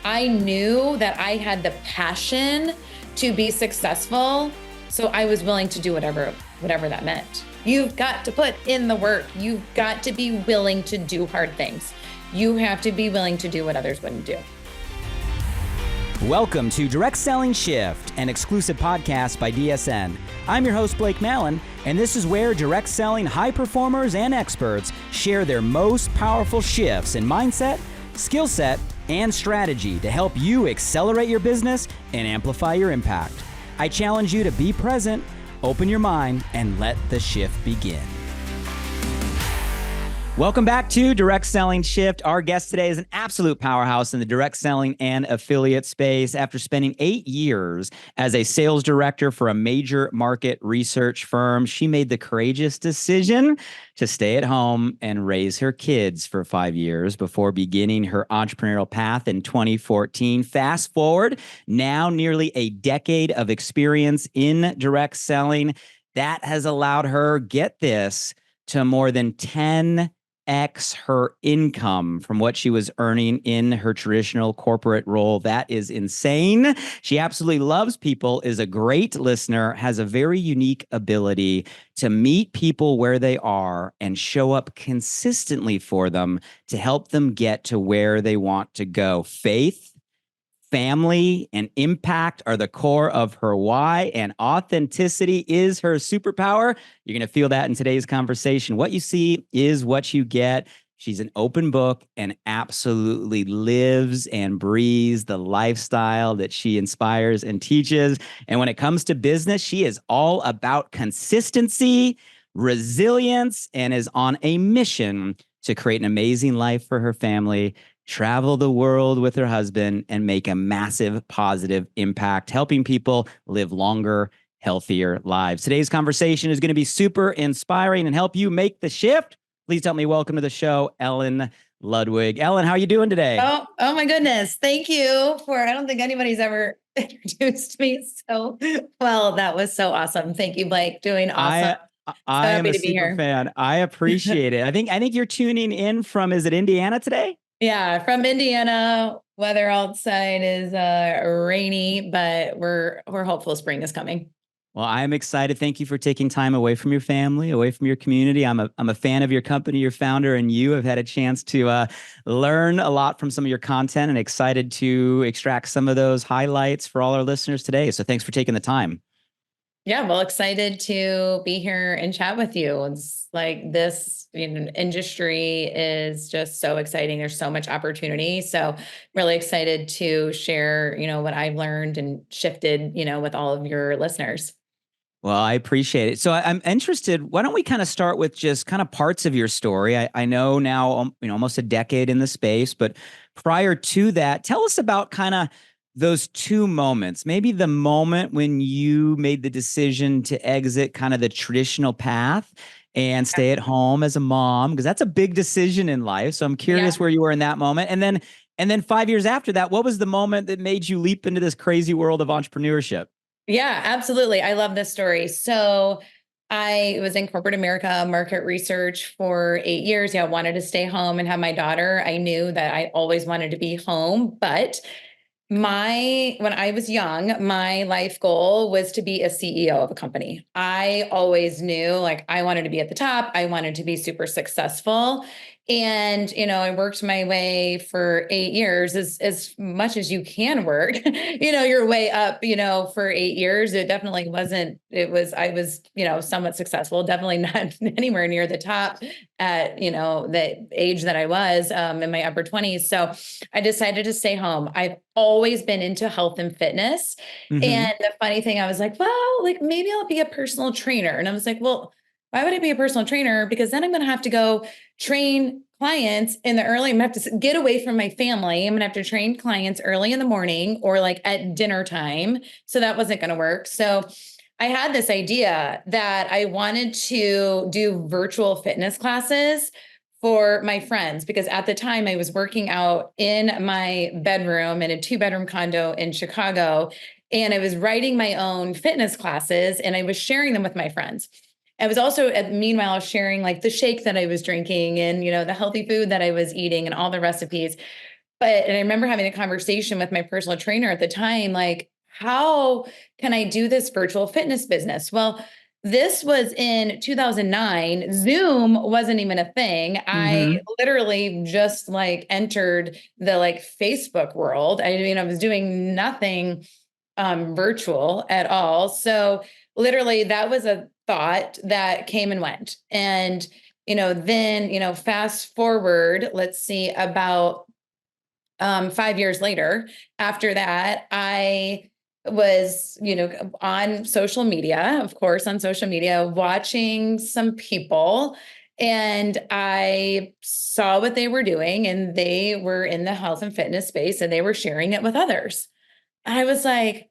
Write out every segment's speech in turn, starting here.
I knew that I had the passion to be successful. So I was willing to do whatever that meant. You've got to put in the work. You've got to be willing to do hard things. You have to be willing to do what others wouldn't do. Welcome to Direct Selling Shift, an exclusive podcast by DSN. I'm your host, Blake Mallon, and this is where direct selling high performers and experts share their most powerful shifts in mindset, skill set, and strategy to help you accelerate your business and amplify your impact. I challenge you to be present, open your mind, and let the shift begin. Welcome back to Direct Selling Shift. Our guest today is an absolute powerhouse in the direct selling and affiliate space. After spending 8 years as a sales director for a major market research firm, she made the courageous decision to stay at home and raise her kids for 5 years before beginning her entrepreneurial path in 2014. Fast forward, now nearly a decade of experience in direct selling. That has allowed her, get this, to more than 10x her income from what she was earning in her traditional corporate role. That is insane. She absolutely loves people, is a great listener, has a very unique ability to meet people where they are and show up consistently for them to help them get to where they want to go. Faith, family, and impact are the core of her why, and authenticity is her superpower. You're going to feel that in today's conversation. What you see is what you get. She's an open book and absolutely lives and breathes the lifestyle that she inspires and teaches. And when it comes to business, she is all about consistency, resilience, and is on a mission to create an amazing life for her family, travel the world with her husband, and make a massive positive impact, helping people live longer, healthier lives. Today's conversation is going to be super inspiring and help you make the shift. Please help me welcome to the show, Ellen Ludwig. Ellen, how are you doing today? Oh my goodness. Thank you I don't think anybody's ever introduced me so well. That was so awesome. Thank you, Blake. Doing awesome. I am a super fan. I appreciate it. I think you're tuning in from, is it Indiana today? Yeah, from Indiana. Weather outside is rainy, but we're hopeful spring is coming. Well, I'm excited. Thank you for taking time away from your family, away from your community. I'm a fan of your company, your founder, and you have had a chance to learn a lot from some of your content, and excited to extract some of those highlights for all our listeners today. So thanks for taking the time. Yeah, well, excited to be here and chat with you. It's like this, industry is just so exciting. There's so much opportunity. So really excited to share, what I've learned and shifted, with all of your listeners. Well, I appreciate it. So I'm interested. Why don't we kind of start with just kind of parts of your story? I know now, almost a decade in the space, but prior to that, tell us about kind of those two moments. Maybe the moment when you made the decision to exit kind of the traditional path and stay at home as a mom, because that's a big decision in life. So I'm curious where you were in that moment. And then 5 years after that, what was the moment that made you leap into this crazy world of entrepreneurship? Yeah, absolutely. I love this story. So I was in corporate America, market research for 8 years. Yeah, I wanted to stay home and have my daughter. I knew that I always wanted to be home, but when I was young, my life goal was to be a CEO of a company. I always knew like I wanted to be at the top. I wanted to be super successful. And, I worked my way for 8 years as much as you can work, your way up, for 8 years. It definitely wasn't, I was, somewhat successful, definitely not anywhere near the top at, the age that I was in my upper 20s. So I decided to stay home. I've always been into health and fitness. Mm-hmm. And the funny thing, I was like, well, like maybe I'll be a personal trainer. And I was like, well, why would I be a personal trainer? Because then I'm going to have to go train clients in the early, I'm going to have to get away from my family. I'm going to have to train clients early in the morning or like at dinner time. So that wasn't going to work. So I had this idea that I wanted to do virtual fitness classes for my friends, because at the time I was working out in my bedroom in a 2-bedroom condo in Chicago. And I was writing my own fitness classes and I was sharing them with my friends. I was also, meanwhile, sharing like the shake that I was drinking and, the healthy food that I was eating and all the recipes. and I remember having a conversation with my personal trainer at the time, like, how can I do this virtual fitness business? Well, this was in 2009. Zoom wasn't even a thing. I Mm-hmm. literally just like entered the like Facebook world. I mean, I was doing nothing virtual at all. So literally that was a thought that came and went. And, then, fast forward, let's see, about 5 years later, after that, I was, on social media, of course, on social media, watching some people. And I saw what they were doing, and they were in the health and fitness space and they were sharing it with others. I was like,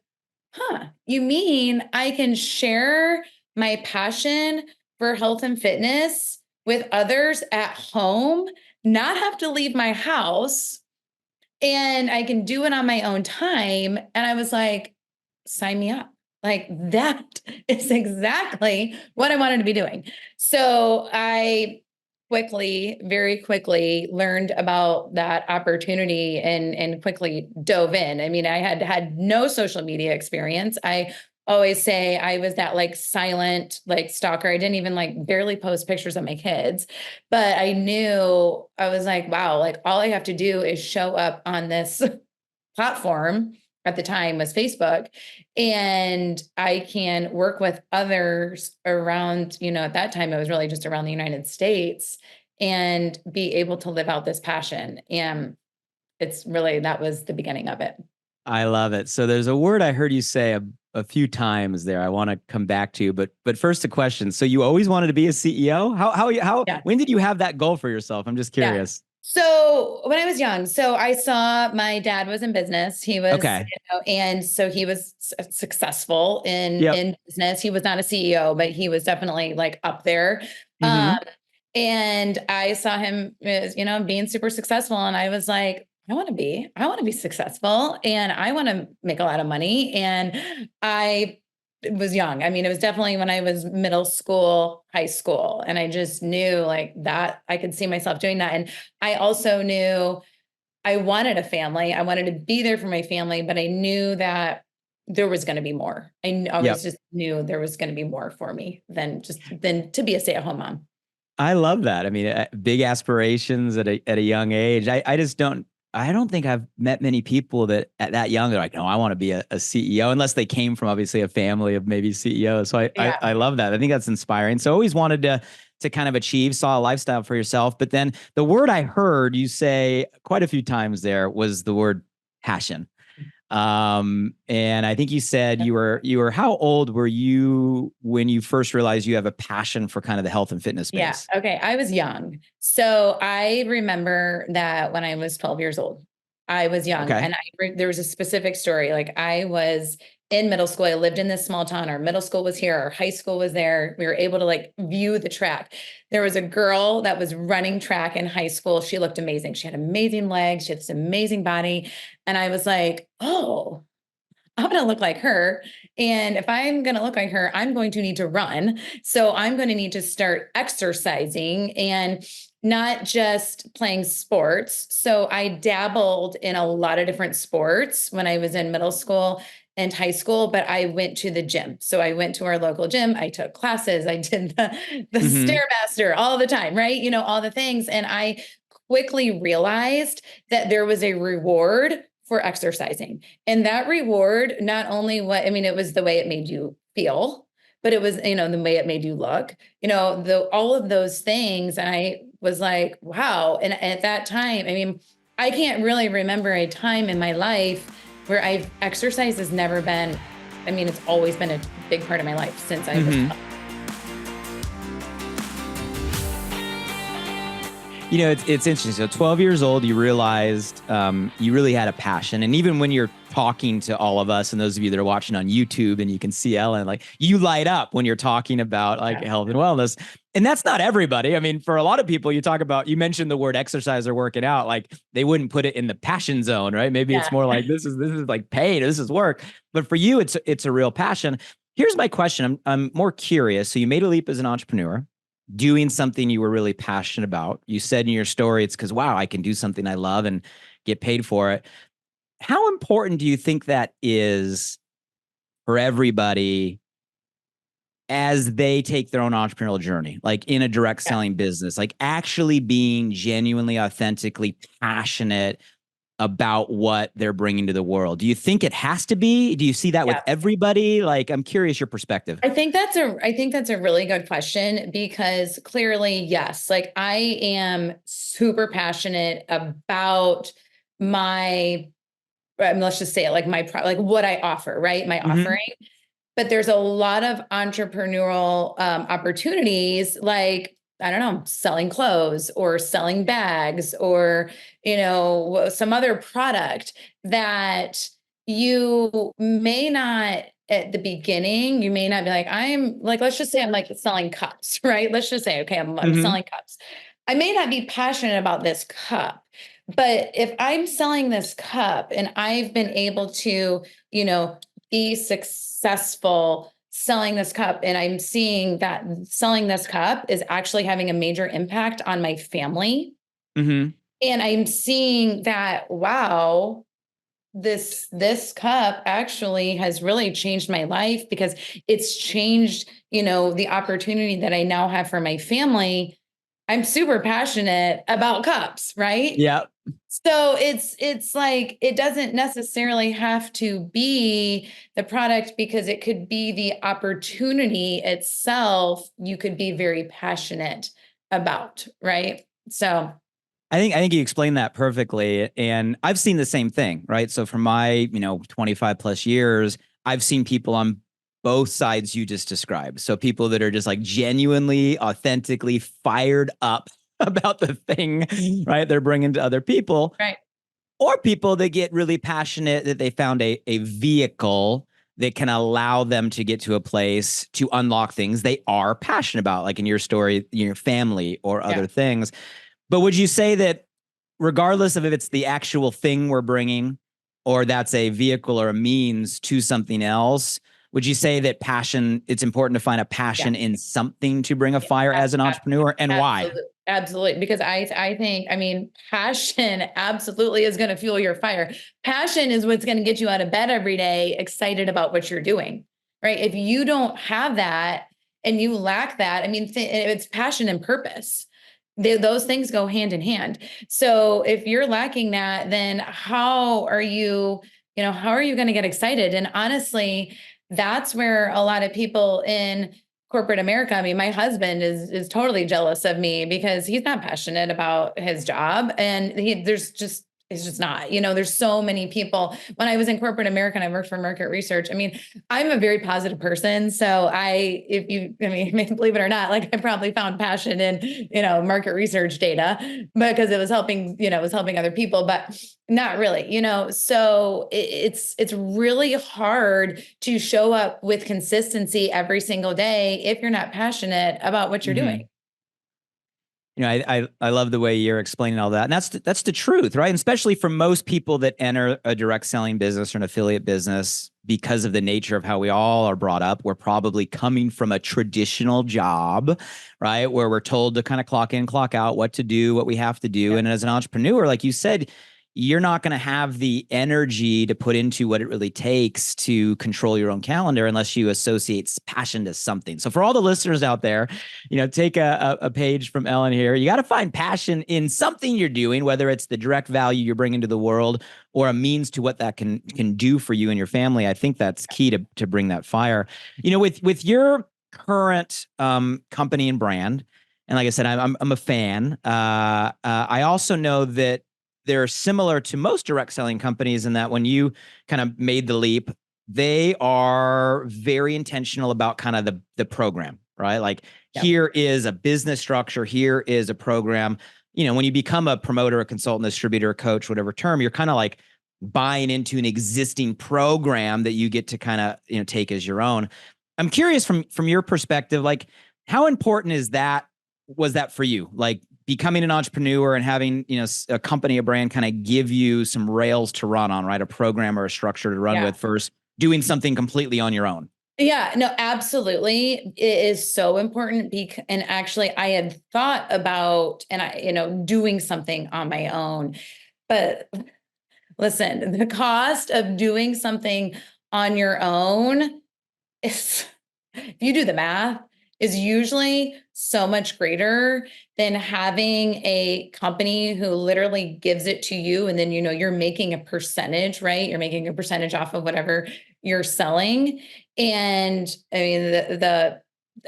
you mean I can share my passion for health and fitness with others at home, not have to leave my house, and I can do it on my own time. And I was like, sign me up. Like that is exactly what I wanted to be doing. So I very quickly learned about that opportunity and quickly dove in. I mean, I had no social media experience. I always say I was that like silent like stalker. I didn't even like barely post pictures of my kids, but I knew, I was like, wow, like all I have to do is show up on this platform. At the time was Facebook, and I can work with others around, at that time it was really just around the United States, and be able to live out this passion. And it's really, that was the beginning of it. I love it. So there's a word I heard you say a few times there. I want to come back to, but first a question. So you always wanted to be a CEO? How Yeah. when did you have that goal for yourself? I'm just Yeah. curious. So when I was young, so I saw my dad was in business. He was, Okay. and so he was successful Yep. in business. He was not a CEO, but he was definitely like up there. Um, Mm-hmm. and I saw him as, being super successful, and I was like, I want to be successful, and I want to make a lot of money. And I was young. I mean, it was definitely when I was middle school, high school, and I just knew like that I could see myself doing that. And I also knew I wanted a family. I wanted to be there for my family, but I knew that there was going to be more. I always Yep. just knew there was going to be more for me than to be a stay-at-home mom. I love that. I mean, big aspirations at a young age. I don't think I've met many people that at that young, they're like, no, I want to be a CEO, unless they came from obviously a family of maybe CEOs. So I Yeah. love that. I think that's inspiring. So always wanted to kind of achieve, saw a lifestyle for yourself. But then the word I heard you say quite a few times there was the word passion. And I think you said you were how old were you when you first realized you have a passion for kind of the health and fitness Yeah. space? Okay. I was young. So I remember that when I was 12 years old, I was young, Okay. and there was a specific story. Like I was in middle school. I lived in this small town. Our middle school was here. Our high school was there. We were able to like view the track. There was a girl that was running track in high school. She looked amazing. She had amazing legs. She had this amazing body. And I was like, oh, I'm going to look like her. And if I'm going to look like her, I'm going to need to run. So I'm going to need to start exercising and not just playing sports. So I dabbled in a lot of different sports when I was in middle school and high school, but I went to the gym. So I went to our local gym. I took classes. I did the Mm-hmm. Stairmaster all the time, right? All the things. And I quickly realized that there was a reward for exercising. And that reward, not only it was the way it made you feel, but it was, the way it made you look, all of those things. And I was like, wow. And at that time, I mean, I can't really remember a time in my life where exercise has never been, it's always been a big part of my life since I was. Mm-hmm. It's interesting. So 12 years old, you realized you really had a passion. And even when you're talking to all of us and those of you that are watching on YouTube and you can see Ellen, like you light up when you're talking about like health and wellness. And that's not everybody. I mean, for a lot of people, you mentioned the word exercise or working out, like they wouldn't put it in the passion zone, right? Maybe it's more like this is like pain, this is work. But for you, it's a real passion. Here's my question. I'm more curious. So you made a leap as an entrepreneur, doing something you were really passionate about. You said in your story, it's because, wow, I can do something I love. And get paid for it. How important do you think that is for everybody as they take their own entrepreneurial journey, like in a direct Yeah. selling business, like actually being genuinely, authentically passionate about what they're bringing to the world? Do you think it has to be? Do you see that with Yeah. everybody? Like, I'm curious your perspective. I think that's a really good question because clearly, yes, like I am super passionate about my, let's just say it like like what I offer, right? My Mm-hmm. offering. But there's a lot of entrepreneurial opportunities like, I don't know, selling clothes or selling bags or, some other product that you may not at the beginning, you may not be like, I'm like, let's just say I'm like selling cups, right? Let's just say, okay, I'm Mm-hmm. selling cups. I may not be passionate about this cup, but if I'm selling this cup and I've been able to, be successful selling this cup and I'm seeing that selling this cup is actually having a major impact on my family Mm-hmm. and I'm seeing that wow, this cup actually has really changed my life because it's changed, the opportunity that I now have for my family. I'm super passionate about cups, right? Yeah. So it's like it doesn't necessarily have to be the product because it could be the opportunity itself you could be very passionate about, right? So, I think you explained that perfectly. And I've seen the same thing, right? So for my, 25 plus years, I've seen people on both sides you just described. So people that are just like genuinely, authentically fired up about the thing, right? They're bringing to other people, right. or people that get really passionate that they found a vehicle that can allow them to get to a place to unlock things they are passionate about, like in your story, your family or Yeah. other things. But would you say that regardless of if it's the actual thing we're bringing or that's a vehicle or a means to something else, would you say that passion, it's important to find a Yeah. passion in something to bring a Yeah, fire as an entrepreneur, and why? absolutely, absolutely. Because I think, I mean, passion absolutely is going to fuel your fire. Passion is what's going to get you out of bed every day, excited about what you're doing, right? If you don't have that and you lack that, I mean, it's passion and purpose. Those things go hand in hand. So if you're lacking that, then how are you going to get excited? And honestly, that's where a lot of people in corporate America. I mean, my husband is totally jealous of me because he's not passionate about his job, and it's just not. There's so many people. When I was in corporate America and I worked for market research, I mean, I'm a very positive person. So I mean, believe it or not, like I probably found passion in, market research data because it was helping other people, but not really, so it's really hard to show up with consistency every single day if you're not passionate about what you're Mm-hmm. doing. I love the way you're explaining all that. And that's the truth, right? And especially for most people that enter a direct selling business or an affiliate business, because of the nature of how we all are brought up, we're probably coming from a traditional job, right? Where we're told to kind of clock in, clock out, what to do, what we have to do. Yep. And as an entrepreneur, like you said, you're not going to have the energy to put into what it really takes to control your own calendar unless you associate passion to something. So for all the listeners out there, take a page from Ellen here. You got to find passion in something you're doing, whether it's the direct value you're bringing to the world or a means to what that can do for you and your family. I think that's key to bring that fire. With your current company and brand, and like I said, I'm a fan. I also know that they're similar to most direct selling companies in that when you kind of made the leap, they are very intentional about kind of the program, right? Like Yep. here is a business structure, here is a program. When you become a promoter, a consultant, distributor, coach, whatever term, you're kind of like buying into an existing program that you get to kind of, take as your own. I'm curious from your perspective, like how important was that for you? Like becoming an entrepreneur and having, a company, a brand kind of give you some rails to run on, right? A program or a structure to run Yeah. with versus doing something completely on your own. Yeah, no, absolutely. It is so important and actually I had thought about doing something on my own. But listen, the cost of doing something on your own is, if you do the math, is usually so much greater than having a company who literally gives it to you. And then, you're making a percentage, right? You're making a percentage off of whatever you're selling. And I mean,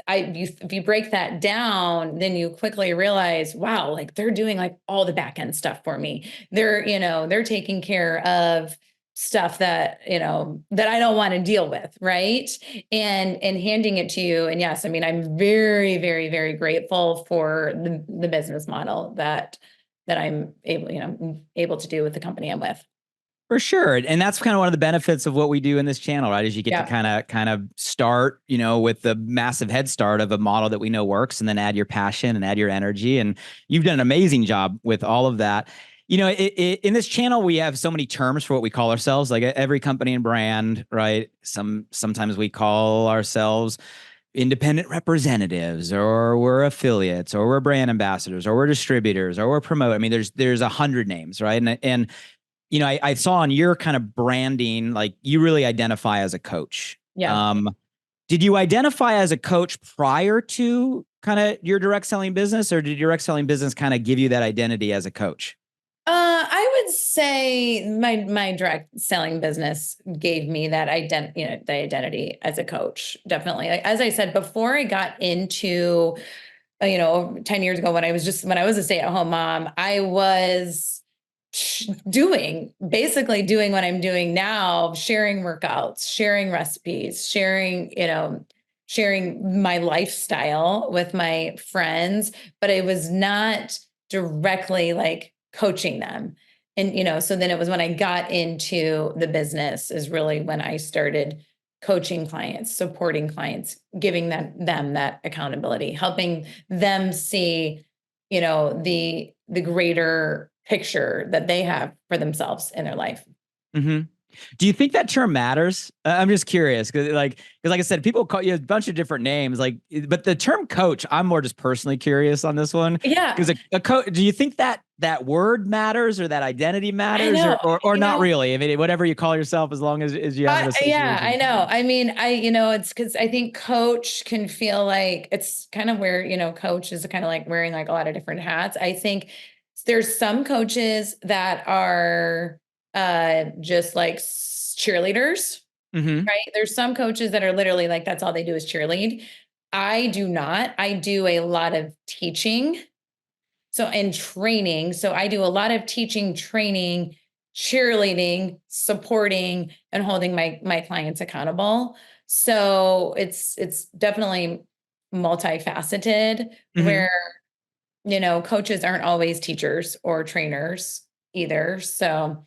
if you break that down, then you quickly realize, wow, like they're doing like all the back end stuff for me. They're taking care of stuff that, that I don't want to deal with. Right. And handing it to you. And yes, I mean, I'm very, very, very grateful for the business model that I'm able to do with the company I'm with. For sure. And that's kind of one of the benefits of what we do in this channel, right? Is you get to Yeah. kind of start, with the massive head start of a model that we know works, and then add your passion and add your energy. And you've done an amazing job with all of that. In this channel, we have so many terms for what we call ourselves, like every company and brand, right? Sometimes we call ourselves independent representatives, or we're affiliates, or we're brand ambassadors, or we're distributors, or we're promote. I mean, there's 100 names, right? And I saw on your kind of branding, like you really identify as a coach. Yeah. Did you identify as a coach prior to kind of your direct selling business, or did your direct selling business kind of give you that identity as a coach? I would say my direct selling business gave me that the identity as a coach. Definitely. Like, as I said, before I got into, 10 years ago, when I was a stay-at-home mom, I was basically doing what I'm doing now, sharing workouts, sharing recipes, sharing my lifestyle with my friends, but I was not directly like coaching them. And, so then it was when I got into the business is really when I started coaching clients, supporting clients, giving them that accountability, helping them see, the greater picture that they have for themselves in their life. Mm-hmm. Do you think that term matters? I'm just curious because, like I said, people call you a bunch of different names. But the term coach, I'm more just personally curious on this one. Yeah, Because a coach, do you think that word matters, or that identity I matters, know. or not really? I mean, whatever you call yourself, as long as you have an Yeah, I association. know. I mean, it's because I think coach can feel like it's kind of where, coach is kind of like wearing like a lot of different hats. I think there's some coaches that are just like cheerleaders, Mm-hmm. right? There's some coaches that are literally like, that's all they do is cheerlead. I do not. I do a lot of teaching. So, and training. So I do a lot of teaching, training, cheerleading, supporting, and holding my clients accountable. So it's definitely multifaceted Mm-hmm. where, coaches aren't always teachers or trainers either. So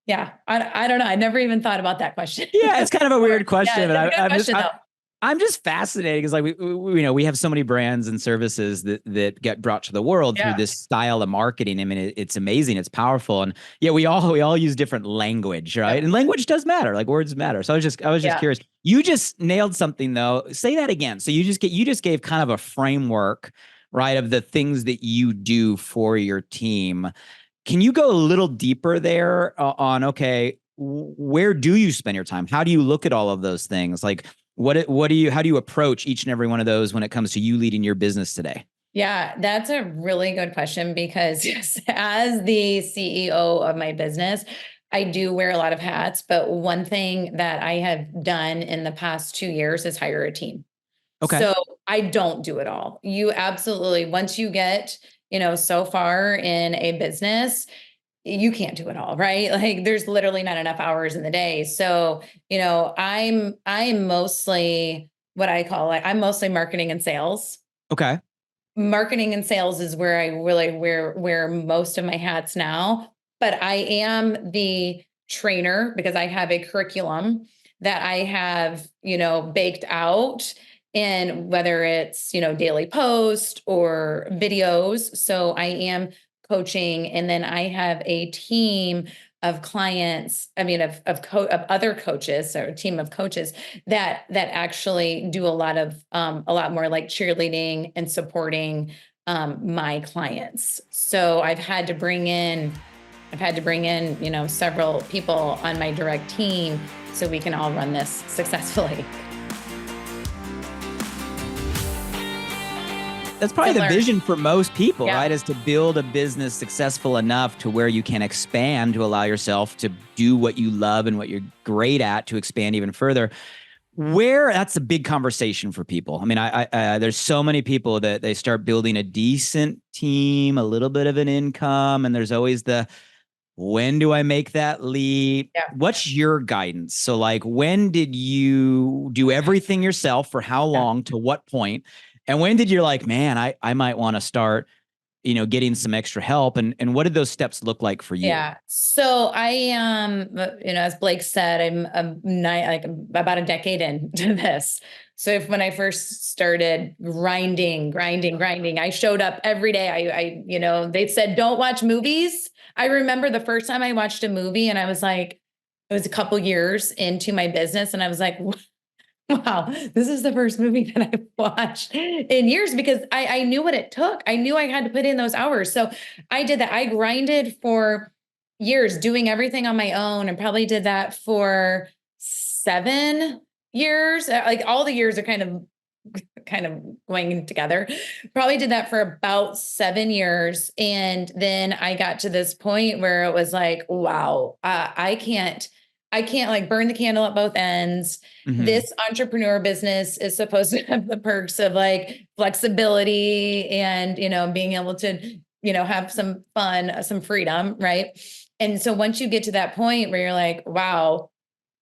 yeah, I don't know. I never even thought about that question. Yeah, it's kind of a Before. weird Yeah, question, but it's a good question though. I'm just fascinated because, like, we have so many brands and services that get brought to the world through Yeah. this style of marketing. I mean, it's amazing, it's powerful, and yeah, we all use different language, right? Yep. And language does matter, like words matter. So I was just Yeah. curious. You just nailed something though. Say that again. So you just gave kind of a framework, right, of the things that you do for your team. Can you go a little deeper there on, okay, where do you spend your time? How do you look at all of those things? Like, how do you approach each and every one of those when it comes to you leading your business today? Yeah, that's a really good question because yes, as the CEO of my business, I do wear a lot of hats. But one thing that I have done in the past 2 years is hire a team. Okay. So I don't do it all. You absolutely, once you get, so far in a business, you can't do it all, right? Like there's literally not enough hours in the day. So, I'm mostly what I call like I'm mostly marketing and sales. Okay. Marketing and sales is where I really wear most of my hats now, but I am the trainer because I have a curriculum that I have, baked out, and whether it's, daily post or videos. So I am coaching, and then I have a team of clients, I mean of other coaches, or a team of coaches that actually do a lot more like cheerleading and supporting my clients. So I've had to bring in I've had to bring in, several people on my direct team so we can all run this successfully. That's probably the vision for most people, Yeah. right? Is to build a business successful enough to where you can expand, to allow yourself to do what you love and what you're great at, to expand even further. That's a big conversation for people. I mean, there's so many people that they start building a decent team, a little bit of an income, and there's always when do I make that leap? Yeah. What's your guidance? So like, when did you do everything yourself? For how long? To what point? And when did you like, man, I might want to start, getting some extra help? And what did those steps look like for you? Yeah. So I, as Blake said, I'm about a decade into this. So when I first started grinding, I showed up every day. They said, don't watch movies. I remember the first time I watched a movie and I was like, it was a couple years into my business. And I was like, wow, this is the first movie that I've watched in years, because I knew what it took. I knew I had to put in those hours. So I did that. I grinded for years doing everything on my own, and probably did that for 7 years. Like all the years are kind of going together. Probably did that for about 7 years. And then I got to this point where it was like, wow, I can't like burn the candle at both ends. Mm-hmm. This entrepreneur business is supposed to have the perks of like flexibility and, being able to, have some fun, some freedom. Right. And so once you get to that point where you're like, wow,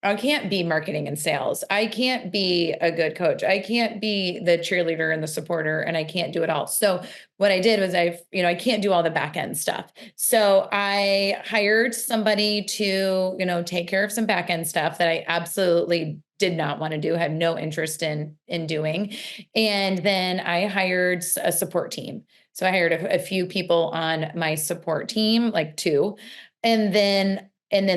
I can't be marketing and sales. I can't be a good coach. I can't be the cheerleader and the supporter, and I can't do it all. So what I did was I can't do all the back end stuff. So I hired somebody to, take care of some back end stuff that I absolutely did not want to do, had no interest in doing. And then I hired a support team. So I hired a few people on my support team, like 2. And then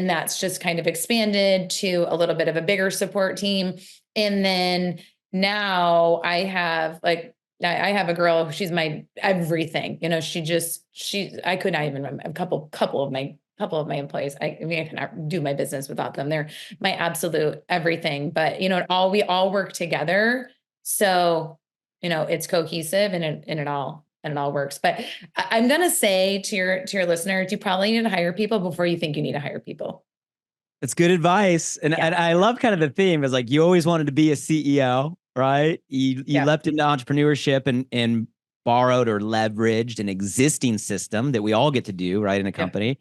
that's just kind of expanded to a little bit of a bigger support team. And then now I have a girl, she's my everything. I could not even remember a couple of my employees. I cannot do my business without them. They're my absolute everything. But we all work together. So, it's cohesive, and it all works. But I'm going to say to your listeners, you probably need to hire people before you think you need to hire people. That's good advice. And I love kind of the theme is like, you always wanted to be a CEO, right? You leapt into entrepreneurship and borrowed or leveraged an existing system that we all get to do, right, in a company.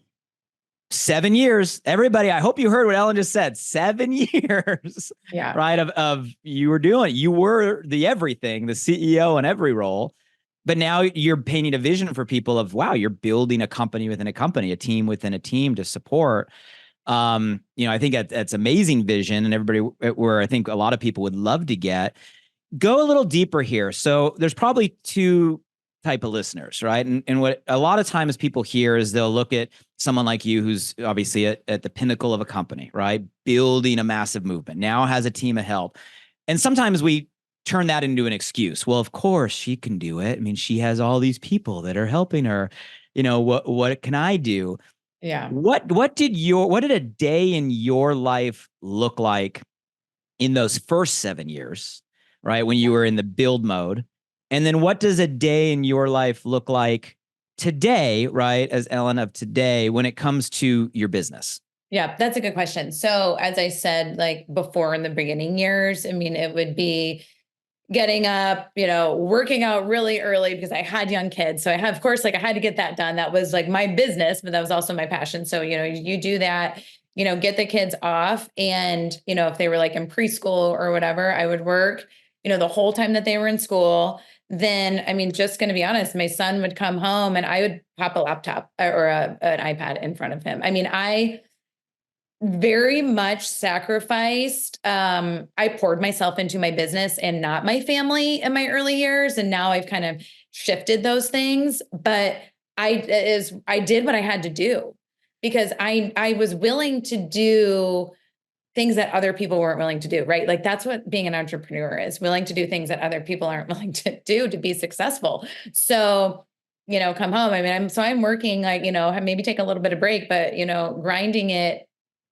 7 years, everybody. I hope you heard what Ellen just said. 7 years, right? Of you were the everything, the CEO in every role. But now you're painting a vision for people of, wow, you're building a company within a company, a team within a team to support. I think that's amazing vision, and everybody, where I think a lot of people would love to go a little deeper here. So there's probably 2 type of listeners, right? And what a lot of times people hear is they'll look at someone like you, who's obviously at the pinnacle of a company, right? Building a massive movement, now has a team of help. And sometimes we turn that into an excuse. Well, of course she can do it. I mean, she has all these people that are helping her. What can I do? Yeah. What did a day in your life look like in those first 7 years, right? When you were in the build mode. And then what does a day in your life look like today, right? As Ellen of today, when it comes to your business? Yeah, that's a good question. So as I said, like before, in the beginning years, I mean, it would be getting up, working out really early because I had young kids. So I had to get that done. That was like my business, but that was also my passion. So, you do that, get the kids off. And, if they were like in preschool or whatever, I would work, the whole time that they were in school. Then, I mean, just going to be honest, my son would come home and I would pop a laptop or an iPad in front of him. I mean, I very much sacrificed. I poured myself into my business and not my family in my early years. And now I've kind of shifted those things, but I did what I had to do, because I was willing to do things that other people weren't willing to do, right? Like that's what being an entrepreneur is, willing to do things that other people aren't willing to do to be successful. So come home. I mean, I'm working like, maybe take a little bit of break, but, grinding it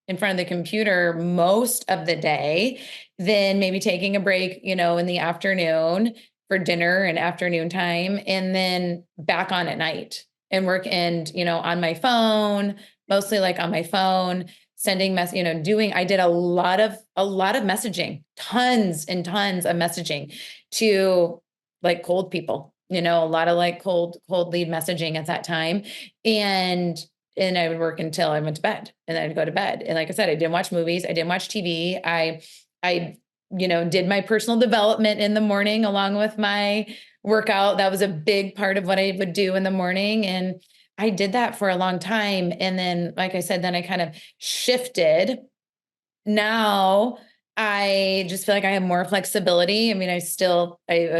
in front of the computer most of the day, then maybe taking a break, in the afternoon for dinner and afternoon time, and then back on at night and work and, on my phone, mostly like on my phone, sending I did a lot of messaging, tons and tons of messaging to like cold people, a lot of like cold lead messaging at that time. And I would work until I went to bed, and then I'd go to bed. And like I said, I didn't watch movies. I didn't watch TV. I did my personal development in the morning along with my workout. That was a big part of what I would do in the morning. And I did that for a long time. And then, like I said, then I kind of shifted. Now I just feel like I have more flexibility. I mean, I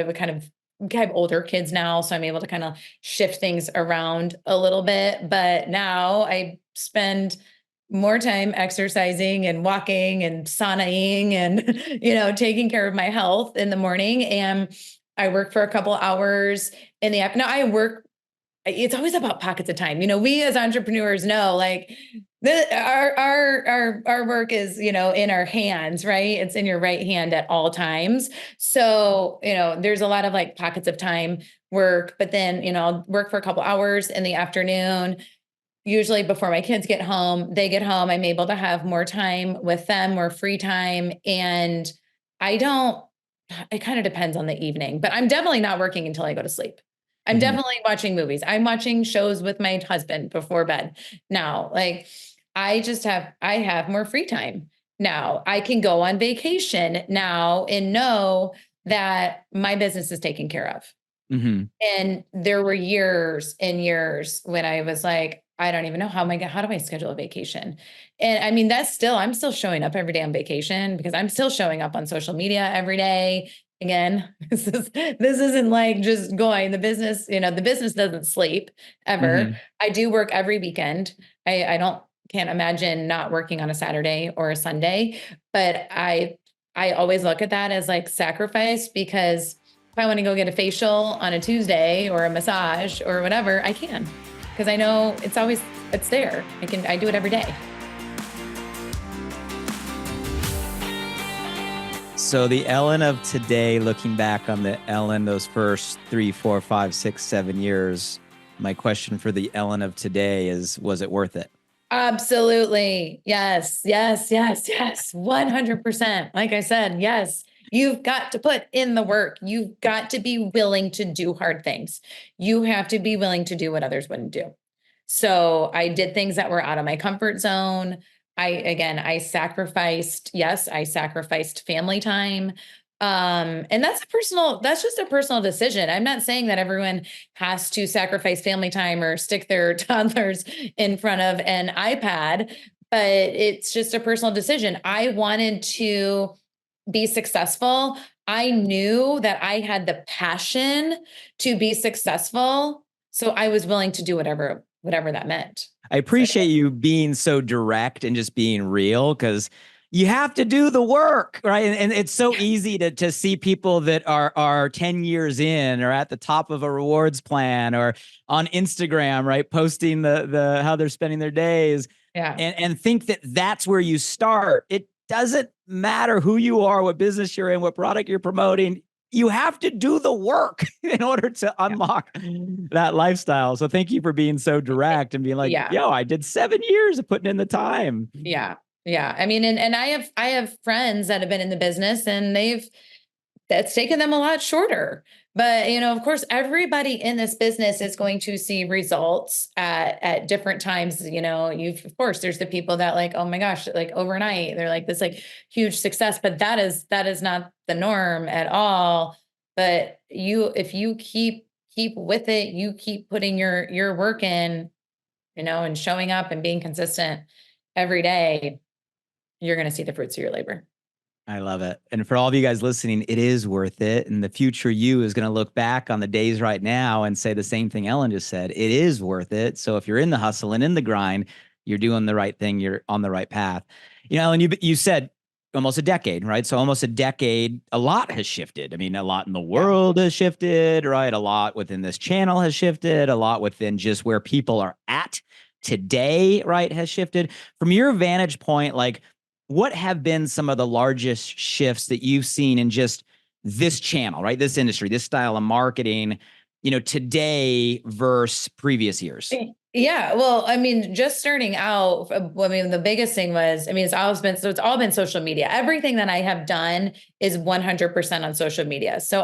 would kind of, I have older kids now, so I'm able to kind of shift things around a little bit. But now I spend more time exercising and walking and saunaing and, taking care of my health in the morning. And I work for a couple hours in the afternoon. I work, it's always about pockets of time. We as entrepreneurs know, like, our work is, in our hands, right? It's in your right hand at all times. So, there's a lot of like pockets of time work, but then, I'll work for a couple hours in the afternoon, usually before my kids get home. They get home, I'm able to have more time with them, more free time. And I don't, it kind of depends on the evening, but I'm definitely not working until I go to sleep. I'm Mhm. definitely watching movies. I'm watching shows with my husband before bed now. Like, I have more free time now. I can go on vacation now and know that my business is taken care of. Mhm. And there were years and years when I was like, I don't even know how do I schedule a vacation? And I mean, I'm still showing up every day on vacation because I'm still showing up on social media every day. Again, this isn't like just going the business doesn't sleep ever. Mhm. I do work every weekend. I don't can't imagine not working on a Saturday or a Sunday, but I always look at that as like sacrifice, because if I want to go get a facial on a Tuesday or a massage or whatever, I can, because I know it's there. I do it every day. So the Ellen of today, looking back on the Ellen, those first 3, 4, 5, 6, 7 years, my question for the Ellen of today is, was it worth it? Absolutely. Yes, yes, yes, yes. 100%. Like I said, yes. You've got to put in the work. You've got to be willing to do hard things. You have to be willing to do what others wouldn't do. So I did things that were out of my comfort zone. I sacrificed, yes, I sacrificed family time. And that's just a personal decision. I'm not saying that everyone has to sacrifice family time or stick their toddlers in front of an iPad, but it's just a personal decision. I wanted to be successful. I knew that I had the passion to be successful. So I was willing to do whatever that meant. I So appreciate you being so direct and just being real, because you have to do the work, right? And it's so easy to see people that are 10 years in or at the top of a rewards plan or on Instagram, right? Posting the how they're spending their days, yeah. and think that that's where you start. It doesn't matter who you are, what business you're in, what product you're promoting. You have to do the work in order to Yeah. unlock that lifestyle. So thank you for being so direct and being like, Yeah. yo, I did 7 years of putting in the time. Yeah. Yeah. I mean, and I have friends that have been in the business, and that's taken them a lot shorter. But, of course, everybody in this business is going to see results at different times. Of course, there's the people that like, oh my gosh, like overnight, they're like this like huge success, but that is not the norm at all. But if you keep with it, you keep putting your work in, and showing up and being consistent every day, you're going to see the fruits of your labor. I love it. And for all of you guys listening, it is worth it. And the future you is going to look back on the days right now and say the same thing Ellen just said. It is worth it. So if you're in the hustle and in the grind, you're doing the right thing. You're on the right path. Ellen, you said almost a decade, right? So almost a decade, a lot has shifted. I mean, a lot in the world has shifted, right? A lot within this channel has shifted, a lot within just where people are at today, right, has shifted. From your vantage point, like, what have been some of the largest shifts that you've seen in just this channel, right? This industry, this style of marketing, today versus previous years? Yeah. Well, I mean, just starting out, I mean, the biggest thing was, I mean, it's all been social media. Everything that I have done is 100% on social media. So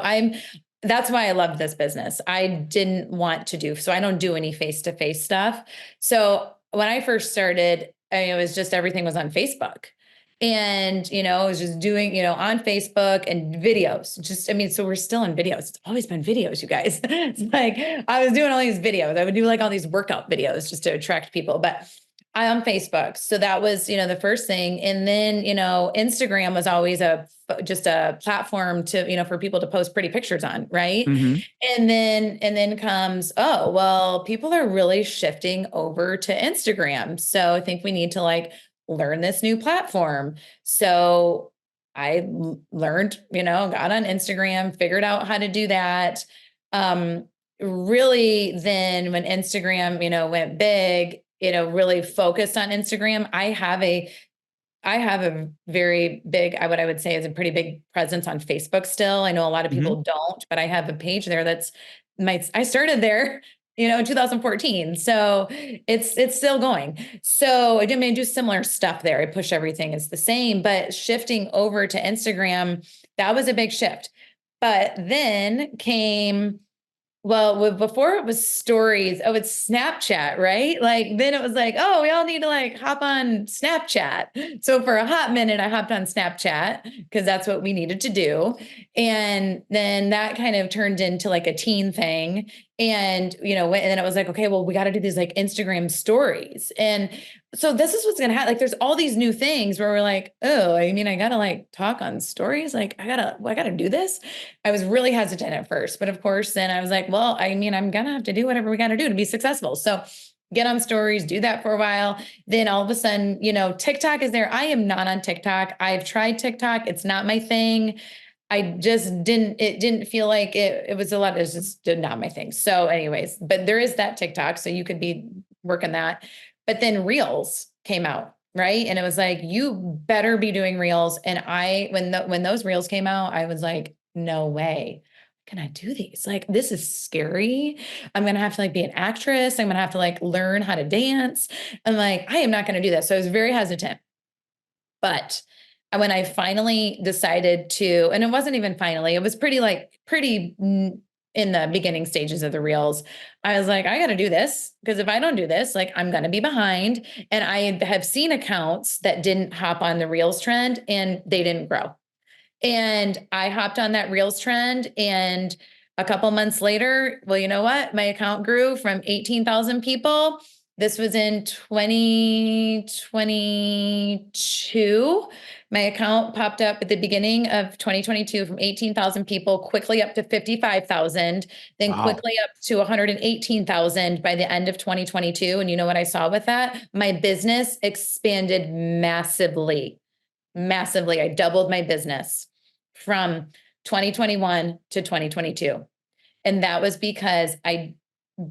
that's why I love this business. I didn't want to so I don't do any face-to-face stuff. So when I first started, it was just, everything was on Facebook. And, I was just doing, on Facebook and videos. So we're still in videos. It's always been videos, you guys. It's like I was doing all these videos. I would do like all these workout videos just to attract people. But I on Facebook. So that was, the first thing. And then, Instagram was always just a platform to, for people to post pretty pictures on. Right. Mm-hmm. And then comes, oh, well, people are really shifting over to Instagram. So I think we need to learn this new platform. So I learned, got on Instagram, figured out how to do that. Really then when Instagram, went big, really focused on Instagram. I have a very big, what I would say is a pretty big presence on Facebook still. I know a lot of people don't, but I have a page there I started there, in 2014. So it's still going. So I didn't do similar stuff there. I push everything is the same, but shifting over to Instagram, that was a big shift. But then came, well, before it was stories, oh, it's Snapchat, right? Then it was oh, we all need to hop on Snapchat. So for a hot minute, I hopped on Snapchat because that's what we needed to do. And then that kind of turned into a teen thing. And, and then it was okay, well, we got to do these Instagram stories. And so this is what's going to happen. There's all these new things where we're oh, I mean, I got to talk on stories. I got to do this. I was really hesitant at first, but of course, then I was well, I mean, I'm going to have to do whatever we got to do to be successful. So get on stories, do that for a while. Then all of a sudden, TikTok is there. I am not on TikTok. I've tried TikTok. It's not my thing. It didn't feel like it was a lot. It's just not my thing. So anyways, but there is that TikTok. So you could be working that. But then Reels came out, right? And it was you better be doing Reels. And when those Reels came out, I was no way can I do these? This is scary. I'm going to have to be an actress. I'm going to have to learn how to dance. I'm I am not going to do this. So I was very hesitant. But when I finally decided to, and it wasn't even finally, it was pretty in the beginning stages of the Reels, I was I got to do this because if I don't do this, I'm going to be behind. And I have seen accounts that didn't hop on the Reels trend and they didn't grow. And I hopped on that Reels trend, and a couple months later, well, you know what? My account grew from 18,000 people. This was in 2022. My account popped up at the beginning of 2022 from 18,000 people, quickly up to 55,000, then quickly up to 118,000 by the end of 2022. And you know what I saw with that? My business expanded massively. Massively. I doubled my business from 2021 to 2022. And that was because I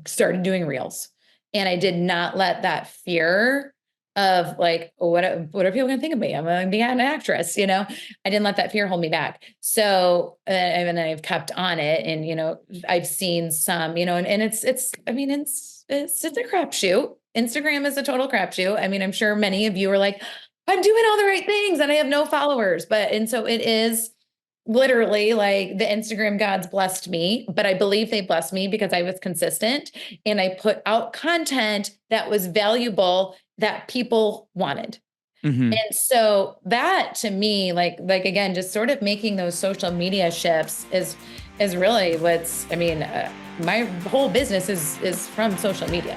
started doing Reels, and I did not let that fear of what are people going to think of me? I'm going to be an actress, I didn't let that fear hold me back. So, and I've kept on it, and, I've seen some, and it's a crapshoot. Instagram is a total crapshoot. I mean, I'm sure many of you are I'm doing all the right things and I have no followers, and so it is literally the Instagram gods blessed me, but I believe they blessed me because I was consistent and I put out content that was valuable that people wanted. Mm-hmm. And so that to me, again, just sort of making those social media shifts is really my whole business is from social media.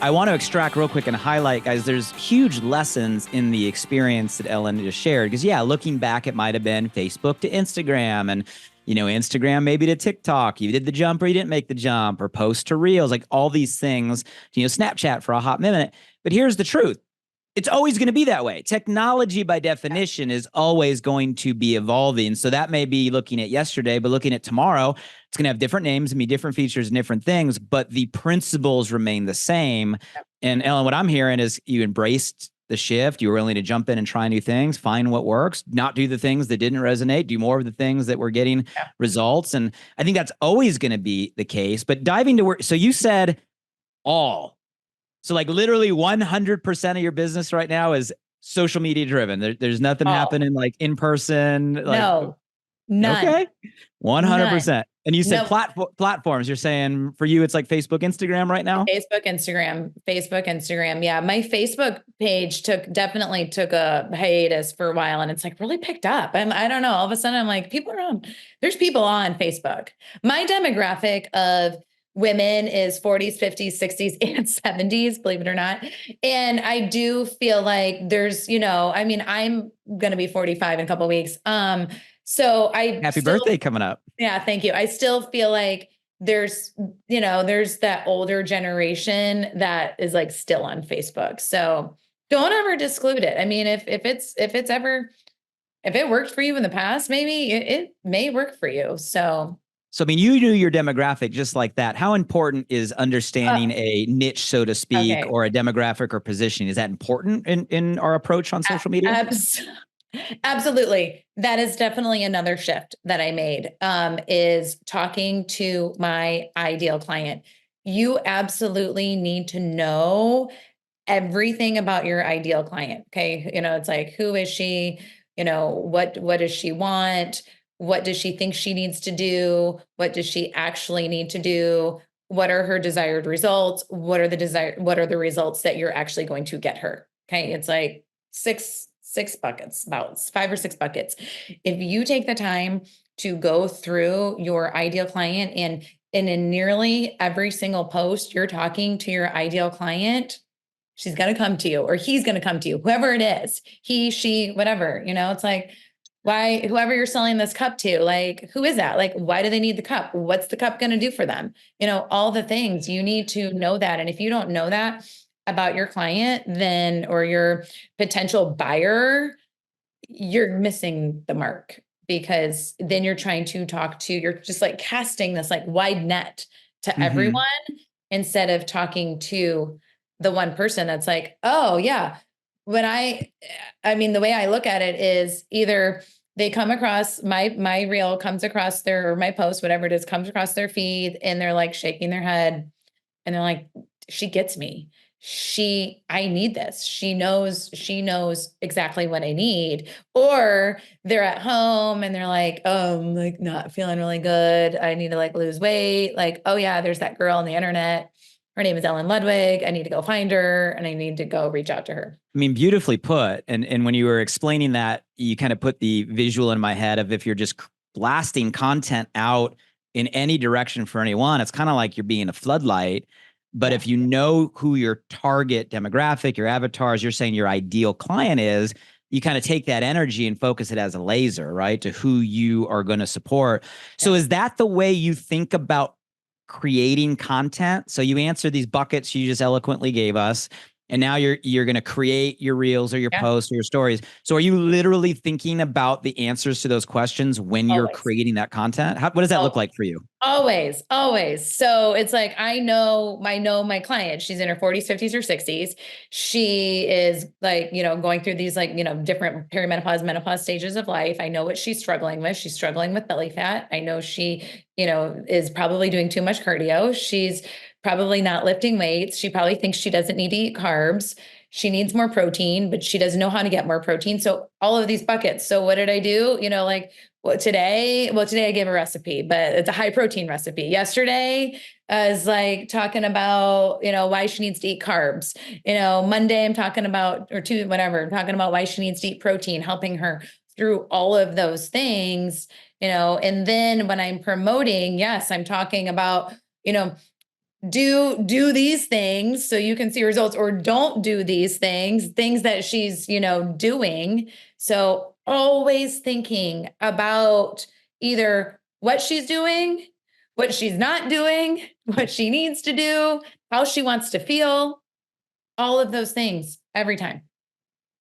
I want to extract real quick and highlight, guys, there's huge lessons in the experience that Ellen just shared. Because looking back, it might have been Facebook to Instagram, and, Instagram maybe to TikTok. You did the jump or you didn't make the jump, or post to Reels, all these things, Snapchat for a hot minute. But here's the truth. it's always going to be that way. Technology by definition is always going to be evolving. So that may be looking at yesterday, but looking at tomorrow, it's going to have different names and be different features and different things, but the principles remain the same. And Ellen, what I'm hearing is you embraced the shift. You were willing to jump in and try new things, find what works, not do the things that didn't resonate, do more of the things that were getting results. And I think that's always going to be the case. But diving to work, so you said all. So like literally 100% of your business right now is social media driven. There's nothing happening like in person. Like, No, none. Okay. 100%. None. And you said No. platforms. You're saying for you, it's like Facebook, Instagram right now? Facebook, Instagram. Yeah. My Facebook page definitely took a hiatus for a while, and it's like really picked up. I don't know. All of a sudden I'm like, there's people on Facebook. My demographic of women is 40s, 50s, 60s, and 70s, believe it or not. And I do feel like there's, I'm going to be 45 in a couple of weeks. So Happy birthday coming up. Yeah, thank you. I still feel like there's that older generation that is like still on Facebook. So don't ever exclude it. I mean, if it worked for you in the past, maybe it may work for you. So I mean, you knew your demographic just like that. How important is understanding a niche, so to speak, or a demographic or positioning? Is that important in our approach on social media? Absolutely. That is definitely another shift that I made, is talking to my ideal client. You absolutely need to know everything about your ideal client. Okay. It's like, who is she? What does she want? What does she think she needs to do? What does she actually need to do? What are her desired results? What are the results that you're actually going to get her? Okay. It's like six buckets, about 5 or 6 buckets. If you take the time to go through your ideal client, and in nearly every single post, you're talking to your ideal client, she's going to come to you, or he's going to come to you, whoever it is, he, she, whatever, it's like, whoever you're selling this cup to, like, who is that? Like, why do they need the cup? What's the cup going to do for them? All the things you need to know that. And if you don't know that about your client, or your potential buyer, you're missing the mark, because then you're just like casting this like wide net to everyone, instead of talking to the one person that's like, oh yeah. I mean, the way I look at it is, either they come across my reel comes across or my post, whatever it is, comes across their feed, and they're like shaking their head, and they're like, she gets me. I need this. She knows exactly what I need. Or they're at home and they're like, oh, I'm like not feeling really good. I need to like lose weight. Like, oh yeah, there's that girl on the internet. Her name is Ellen Ludwig. I need to go find her, and I need to go reach out to her. I mean, beautifully put. And when you were explaining that, you kind of put the visual in my head of, if you're just blasting content out in any direction for anyone, it's kind of like you're being a floodlight. But if you know who your target demographic, your avatars, you're saying your ideal client is, you kind of take that energy and focus it as a laser, right, to who you are going to support. So is that the way you think about creating content? So you answer these buckets you just eloquently gave us, and now you're going to create your reels or your posts or your stories. So are you literally thinking about the answers to those questions when you're creating that content? What does that look like for you? Always. So it's like, I know my client, she's in her 40s, 50s, or 60s. She is like, going through these like, different perimenopause, menopause stages of life. I know what she's struggling with. She's struggling with belly fat. I know she, is probably doing too much cardio. She's probably not lifting weights. She probably thinks she doesn't need to eat carbs. She needs more protein, but she doesn't know how to get more protein. So all of these buckets. So what did I do? Today I gave a recipe, but it's a high protein recipe. Yesterday I was like talking about, why she needs to eat carbs. Monday I'm talking about, or Tuesday, whatever, I'm talking about why she needs to eat protein, helping her through all of those things, and then when I'm promoting, yes, I'm talking about, do these things so you can see results, or don't do these things that she's, doing. So always thinking about either what she's doing, what she's not doing, what she needs to do, how she wants to feel, all of those things every time.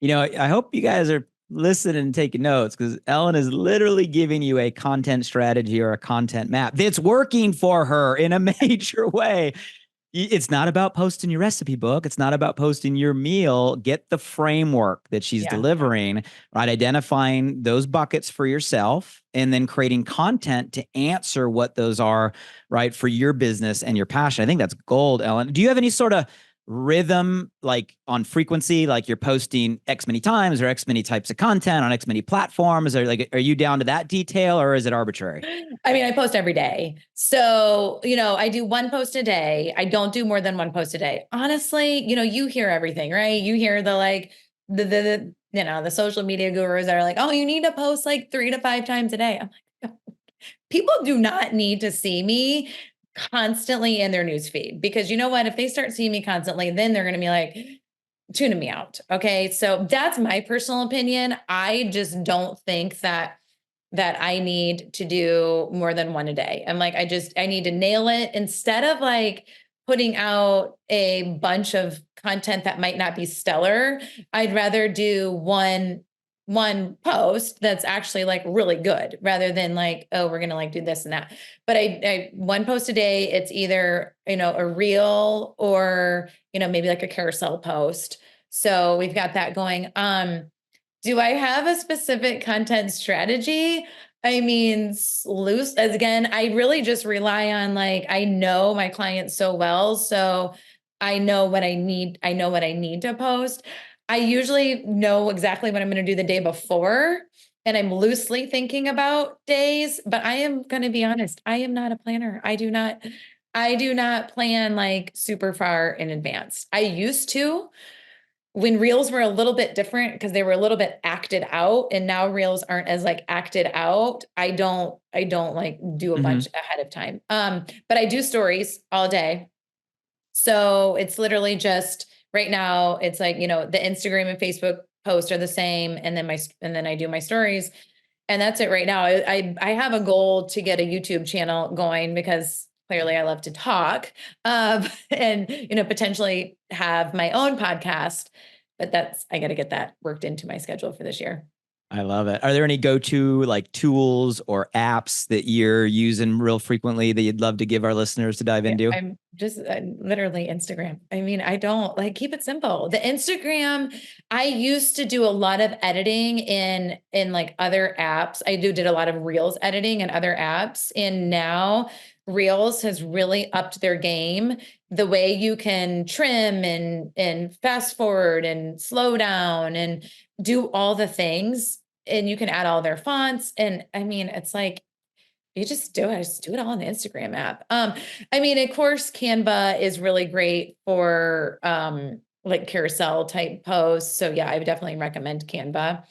I hope you guys are listening and taking notes because Ellen is literally giving you a content strategy or a content map that's working for her in a major way. It's not about posting your recipe book. It's not about posting your meal. Get the framework that she's delivering, right? Identifying those buckets for yourself and then creating content to answer what those are, right? For your business and your passion. I think that's gold, Ellen. Do you have any sort of rhythm, like on frequency, like you're posting X many times or X many types of content on X many platforms? Or like, are you down to that detail or is it arbitrary? I mean, I post every day. So, I do one post a day. I don't do more than one post a day. Honestly, you hear everything, right? You hear the social media gurus that are like, oh, you need to post like 3 to 5 times a day. I'm like, people do not need to see me constantly in their newsfeed because you know what? If they start seeing me constantly, then they're going to be like, tuning me out. Okay. So that's my personal opinion. I just don't think that I need to do more than one a day. I'm like, I need to nail it instead of like putting out a bunch of content that might not be stellar. I'd rather do one post that's actually like really good rather than like, oh, we're going to like do this and that. But I one post a day, it's either, a reel or, maybe like a carousel post. So we've got that going. Do I have a specific content strategy? I mean, loose as again, I really just rely on like, I know my clients so well. So I know what I need. I know what I need to post. I usually know exactly what I'm going to do the day before. And I'm loosely thinking about days, but I am going to be honest. I am not a planner. I do not plan like super far in advance. I used to, when reels were a little bit different because they were a little bit acted out and now reels aren't as like acted out. I don't like do a bunch ahead of time. But I do stories all day. So it's literally just right now it's like, the Instagram and Facebook posts are the same. And then I do my stories and that's it right now. I have a goal to get a YouTube channel going because clearly I love to talk, and, potentially have my own podcast, but I got to get that worked into my schedule for this year. I love it. Are there any go-to like tools or apps that you're using real frequently that you'd love to give our listeners to dive Yeah, into? I'm just literally Instagram. I mean, I don't like keep it simple. The Instagram, I used to do a lot of editing in like other apps. Did a lot of Reels editing in other apps, and now Reels has really upped their game. The way you can trim and fast forward and slow down and do all the things, and you can add all their fonts. And I mean, it's like you just do it all on the Instagram app. I mean, of course, Canva is really great for like carousel type posts. So yeah, I would definitely recommend Canva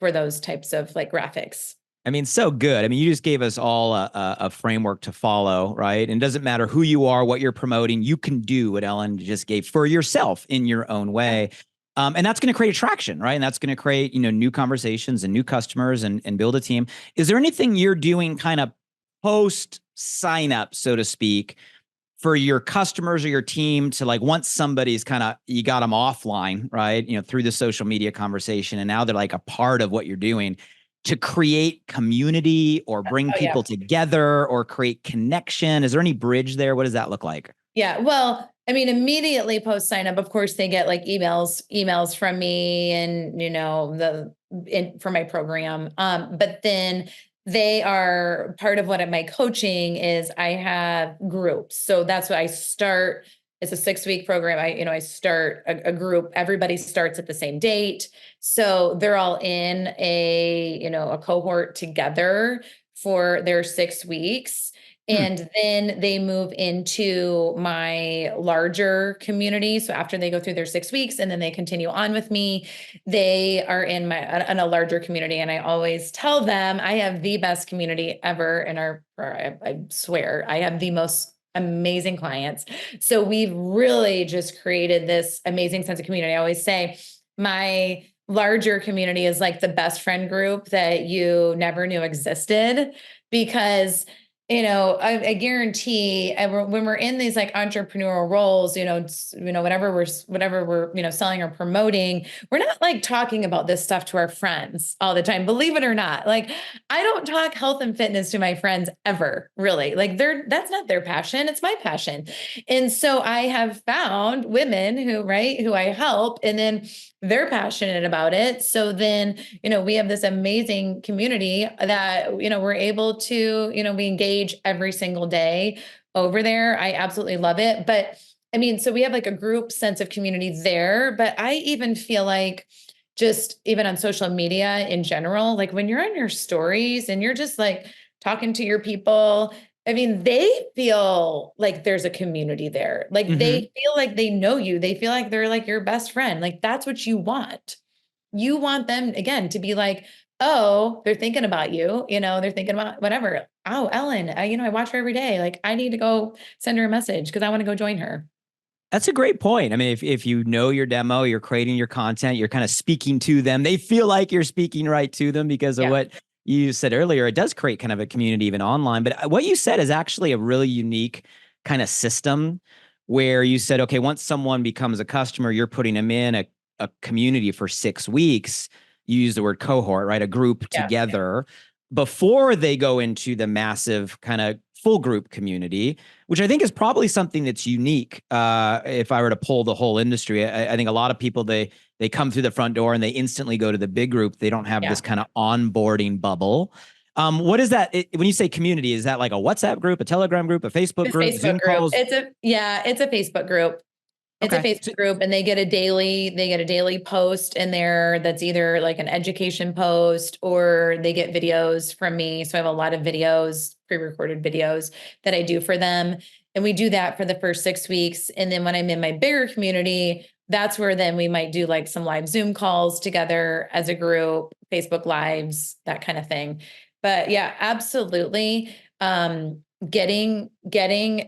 for those types of like graphics. I mean, so good. I mean, you just gave us all a framework to follow, right? And it doesn't matter who you are, what you're promoting, you can do what Ellen just gave for yourself in your own way. And that's going to create attraction, right? And that's going to create, new conversations and new customers and build a team. Is there anything you're doing kind of post sign up, so to speak, for your customers or your team to like once somebody's kind of you got them offline, right? Through the social media conversation, and now they're like a part of what you're doing to create community or bring Oh yeah. people together or create connection. Is there any bridge there? What does that look like? Yeah. Well, I mean, immediately post sign up, of course, they get like emails from me and, for my program. But then they are part of what my coaching is. I have groups. So that's what I start. It's a 6-week program. I start a group. Everybody starts at the same date. So they're all in a cohort together for their 6 weeks. And then they move into my larger community. So after they go through their 6 weeks and then they continue on with me, they are in a larger community. And I always tell them I have the best community ever I swear I have the most amazing clients. So we've really just created this amazing sense of community. I always say my larger community is like the best friend group that you never knew existed because I guarantee when we're in these like entrepreneurial roles, whatever we're, selling or promoting, we're not like talking about this stuff to our friends all the time, believe it or not. Like I don't talk health and fitness to my friends ever, really. Like that's not their passion. It's my passion. And so I have found women who I help, and then they're passionate about it. So then, we have this amazing community that, we're able to, we engage every single day over there. I absolutely love it. But I mean, so we have like a group sense of community there, but I even feel like just even on social media in general, like when you're on your stories and you're just like talking to your people, I mean, they feel like there's a community there. Like they feel like they know you. They feel like they're like your best friend. Like that's what you want. You want them again to be like, oh, they're thinking about you. They're thinking about whatever. Oh, Ellen, I watch her every day. Like I need to go send her a message because I want to go join her. That's a great point. I mean, if you know your demo, you're creating your content, you're kind of speaking to them. They feel like you're speaking right to them because of what you said earlier. It does create kind of a community even online. But what you said is actually a really unique kind of system where you said, okay, once someone becomes a customer, you're putting them in a community for 6 weeks. You use the word cohort, right? A group together before they go into the massive kind of full group community, which I think is probably something that's unique. If I were to pull the whole industry, I think a lot of people, they come through the front door and they instantly go to the big group. They don't have this kind of onboarding bubble. What is that? When you say community, is that like a WhatsApp group, a Telegram group, a Facebook group, Zoom calls? It's a Facebook group. It's a Facebook group, and they get a daily post in there that's either like an education post or they get videos from me. So I have a lot of videos, pre-recorded videos that I do for them. And we do that for the first 6 weeks. And then when I'm in my bigger community, that's where then we might do like some live Zoom calls together as a group, Facebook lives, that kind of thing. But yeah, absolutely. Getting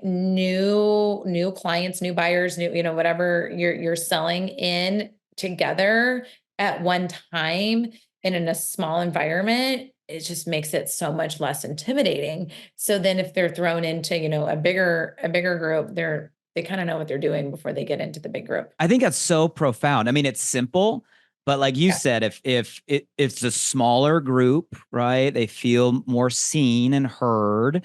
new clients, new buyers, new, whatever you're selling in together at one time and in a small environment, it just makes it so much less intimidating. So then if they're thrown into, a bigger group, they kind of know what they're doing before they get into the big group. I think that's so profound. I mean, it's simple, but like you said, if it's a smaller group, right? They feel more seen and heard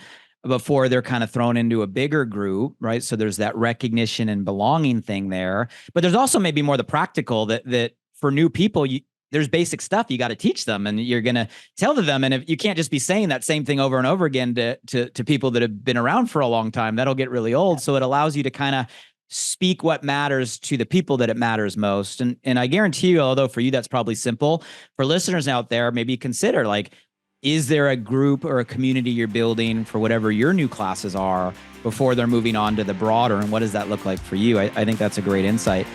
before they're kind of thrown into a bigger group, right? So there's that recognition and belonging thing there. But there's also maybe more the practical that for new people, there's basic stuff you got to teach them, and you're going to tell to them. And if you can't just be saying that same thing over and over again to people that have been around for a long time, that'll get really old. So it allows you to kind of speak what matters to the people that it matters most. And I guarantee you, although for you that's probably simple, for listeners out there, maybe consider like, is there a group or a community you're building for whatever your new classes are before they're moving on to the broader? And what does that look like for you? I think that's a great insight.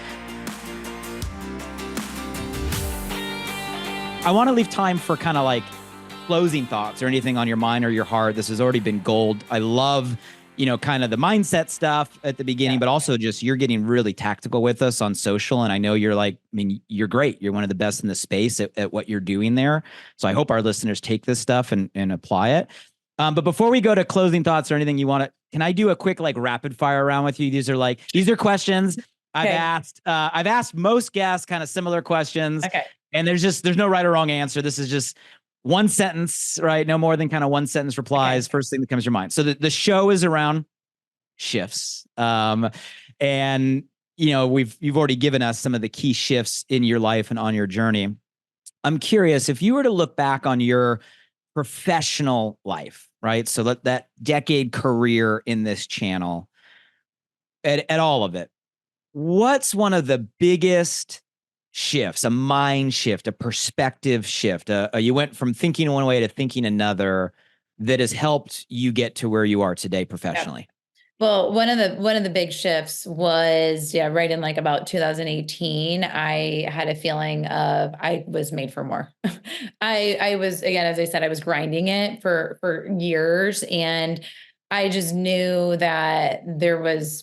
I want to leave time for kind of like closing thoughts or anything on your mind or your heart. This has already been gold. I love, kind of the mindset stuff at the beginning, but also just you're getting really tactical with us on social. And I know you're like, I mean, you're great. You're one of the best in the space at what you're doing there. So I hope our listeners take this stuff and apply it. But before we go to closing thoughts or anything you want to, can I do a quick like rapid fire round with you? These are questions I've asked most guests kind of similar questions. Okay. And there's no right or wrong answer. This is just one sentence, right? No more than kind of one sentence replies. Okay. First thing that comes to your mind. So the show is around shifts. And you've already given us some of the key shifts in your life and on your journey. I'm curious if you were to look back on your professional life, right? So that decade career in this channel, at all of it, what's one of the biggest shifts, a mind shift, a perspective shift? You went from thinking one way to thinking another that has helped you get to where you are today professionally. Well, one of the big shifts was, right in like about 2018, I had a feeling of I was made for more. I was, again, as I said, I was grinding it for years, and I just knew that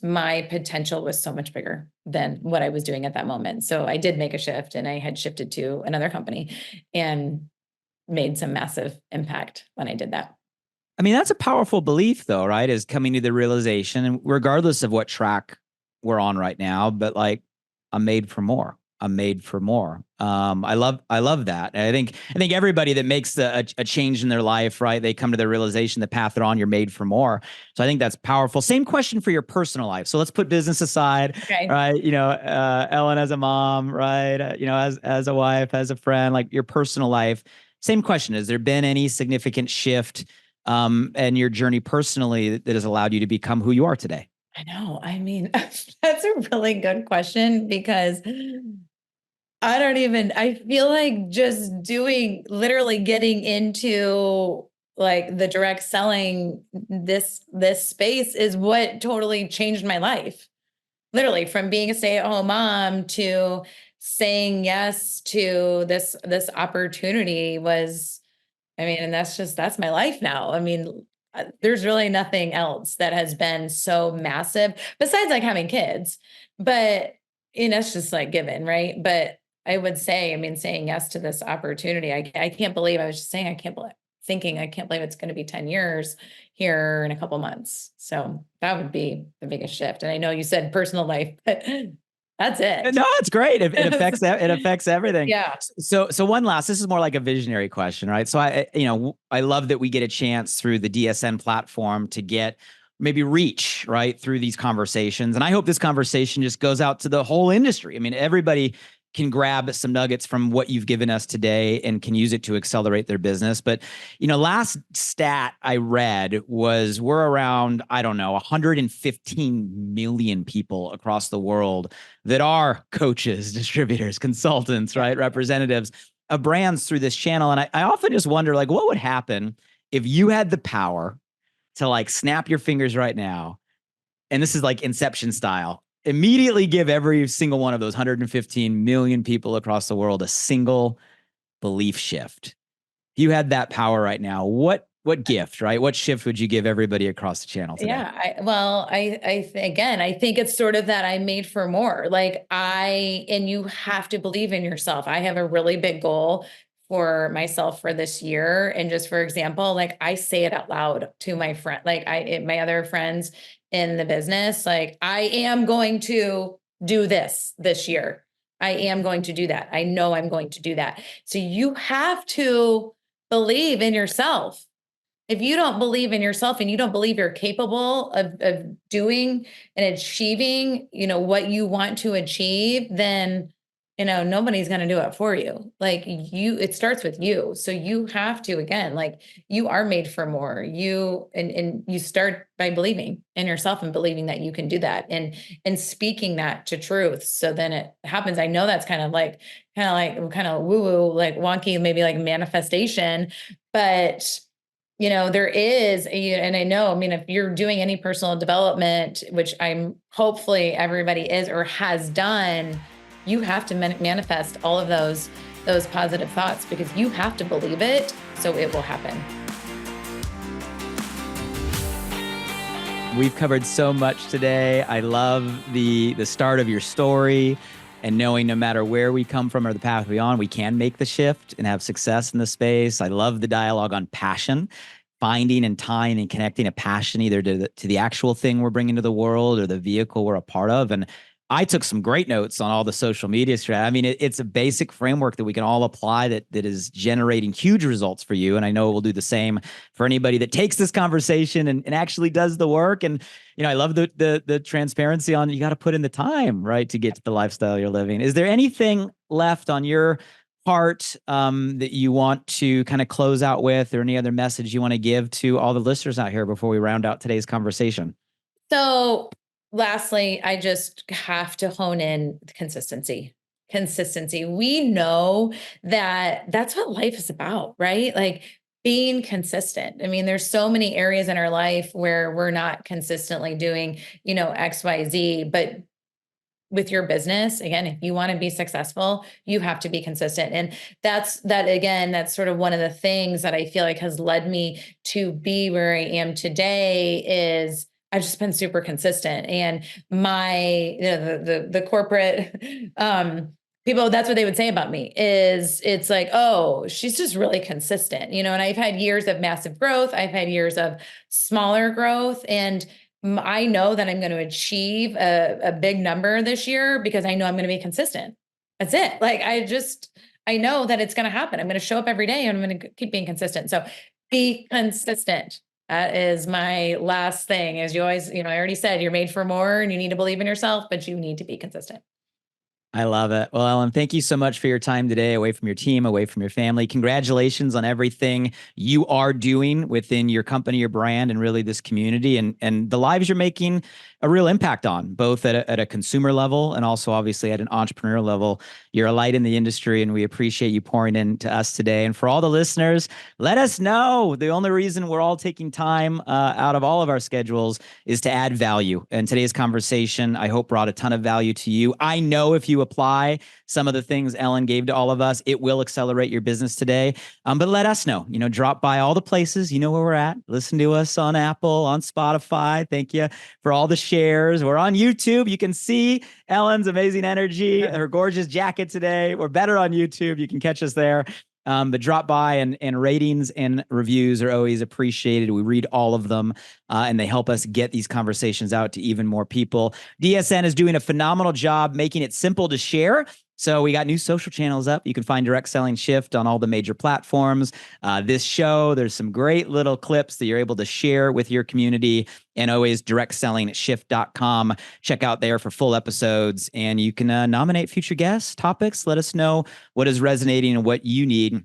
my potential was so much bigger than what I was doing at that moment. So I did make a shift, and I had shifted to another company and made some massive impact when I did that. I mean, that's a powerful belief though, right? Is coming to the realization, and regardless of what track we're on right now, but like, I'm made for more. I'm made for more. I love that. And I think everybody that makes a change in their life, right? They come to the realization, the path they're on, you're made for more. So I think that's powerful. Same question for your personal life. So let's put business aside, Okay. right? Ellen as a mom, right? As a wife, as a friend, like your personal life. Same question. Has there been any significant shift and your journey personally that has allowed you to become who you are today? I know. I mean, that's a really good question because I feel like just doing, literally getting into like the direct selling, this space is what totally changed my life. Literally from being a stay-at-home mom to saying yes to this opportunity was, I mean, and that's my life now. I mean, there's really nothing else that has been so massive besides like having kids, but it's just like given, right? But I would say, I mean, saying yes to this opportunity, I can't believe, I was just saying, I can't believe it's going to be 10 years here in a couple months. So that would be the biggest shift. And I know you said personal life, but that's it. No, it's great. It affects everything. Yeah. So one last, this is more like a visionary question, right? So I love that we get a chance through the DSN platform to get maybe reach right through these conversations. And I hope this conversation just goes out to the whole industry. I mean, everybody can grab some nuggets from what you've given us today and can use it to accelerate their business. But, last stat I read was we're around, I don't know, 115 million people across the world that are coaches, distributors, consultants, right? Representatives of brands through this channel. And I often just wonder, like, what would happen if you had the power to like snap your fingers right now, and this is like Inception style, immediately give every single one of those 115 million people across the world a single belief shift. If you had that power right now, what gift, right? What shift would you give everybody across the channel today? Yeah, again, I think it's sort of that I'm made for more. And you have to believe in yourself. I have a really big goal for myself for this year. And just for example, like I say it out loud to my friend, my other friends in the business, like I am going to do this year. I am going to do that. I know I'm going to do that. So you have to believe in yourself. If you don't believe in yourself and you don't believe you're capable of doing and achieving, what you want to achieve, then, nobody's going to do it for you. It starts with you. So you have to, again, like you are made for more. And you start by believing in yourself and believing that you can do that and speaking that to truth. So then it happens. I know that's kind of woo woo, like wonky, maybe like manifestation, but there is, and I know, I mean, if you're doing any personal development, which I'm hopefully everybody is or has done, you have to manifest all of those positive thoughts because you have to believe it, so it will happen. We've covered so much today. I love the start of your story and knowing no matter where we come from or the path we're on, we can make the shift and have success in the space. I love the dialogue on passion, finding and tying and connecting a passion either to the actual thing we're bringing to the world or the vehicle we're a part of. And I took some great notes on all the social media strategy. I mean, it's a basic framework that we can all apply that is generating huge results for you. And I know we'll do the same for anybody that takes this conversation and actually does the work. And I love the transparency on you got to put in the time, right, to get to the lifestyle you're living. Is there anything left on your part that you want to kind of close out with, or any other message you want to give to all the listeners out here before we round out today's conversation? So lastly, I just have to hone in consistency. Consistency. We know that that's what life is about, right? Like being consistent. I mean, there's so many areas in our life where we're not consistently doing, XYZ, but with your business, again, if you want to be successful, you have to be consistent. And that's sort of one of the things that I feel like has led me to be where I am today is I've just been super consistent. And my, the corporate, that's what they would say about me is it's like, oh, she's just really consistent, and I've had years of massive growth. I've had years of smaller growth. And I know that I'm going to achieve a big number this year because I know I'm going to be consistent. That's it. Like, I know that it's going to happen. I'm going to show up every day and I'm going to keep being consistent. So be consistent. That is my last thing. As you always, I already said, you're made for more and you need to believe in yourself, but you need to be consistent. I love it. Well, Ellen, thank you so much for your time today, away from your team, away from your family. Congratulations on everything you are doing within your company, your brand, and really this community, and the lives you're making a real impact on, both at a consumer level and also obviously at an entrepreneur level. You're a light in the industry, and we appreciate you pouring into us today. And for all the listeners, let us know. The only reason we're all taking time out of all of our schedules is to add value. And today's conversation, I hope, brought a ton of value to you. I know if you apply some of the things Ellen gave to all of us, it will accelerate your business today. But let us know, drop by all the places, where we're at. Listen to us on Apple, on Spotify. Thank you for all the shares. We're on YouTube. You can see Ellen's amazing energy, her gorgeous jacket today. We're better on YouTube. You can catch us there. But drop by, and ratings and reviews are always appreciated. We read all of them, and they help us get these conversations out to even more people. DSN is doing a phenomenal job making it simple to share. So we got new social channels up. You can find Direct Selling Shift on all the major platforms. This show, there's some great little clips that you're able to share with your community, and always directsellingshift.com. Check out there for full episodes, and you can nominate future guests, topics. Let us know what is resonating and what you need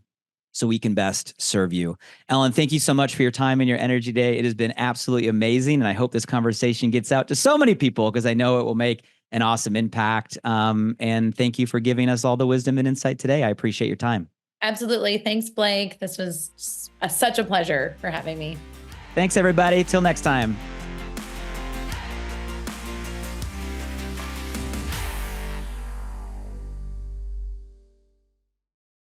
so we can best serve you. Ellen, thank you so much for your time and your energy today. It has been absolutely amazing. And I hope this conversation gets out to so many people, because I know it will make an awesome impact. And thank you for giving us all the wisdom and insight today. I appreciate your time. Absolutely. Thanks, Blake. This was such a pleasure for having me. Thanks, everybody. Till next time.